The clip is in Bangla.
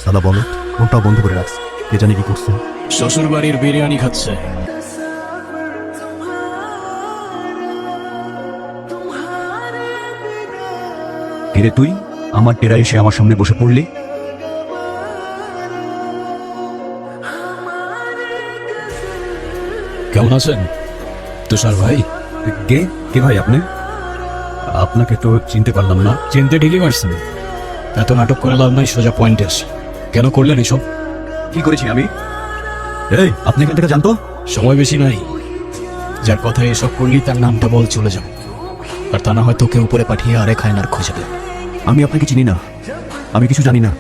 সাদা বলো, মনটাও বন্ধ করে রাখছে। কে জানি কি করছে। শ্বশুর বাড়ির বিরিয়ানি খাচ্ছে। কিরে তুই আমার টেরা এসে আমার সামনে বসে পড়লি? কেমন আছেন তুষার ভাই? কে কে ভাই আপনি? আপনাকে তো চিনতে পারলাম না। চিনতে ঠিকই পারছেন। এত নাটক করে লাভ নাই, সোজা পয়েন্টে আসি। কেন করলেন এসব? কি করেছি আমি? এই আপনি এখান থেকে জানতো? সময় বেশি নাই। যার কথায় এসব করলি তার নামটা বল, চলে যাও। আর তা না হয় তোকে উপরে পাঠিয়ে আরেক হায়নার খোঁজে দেয়। আমি আপনাকে চিনি না, আমি কিছু জানি না।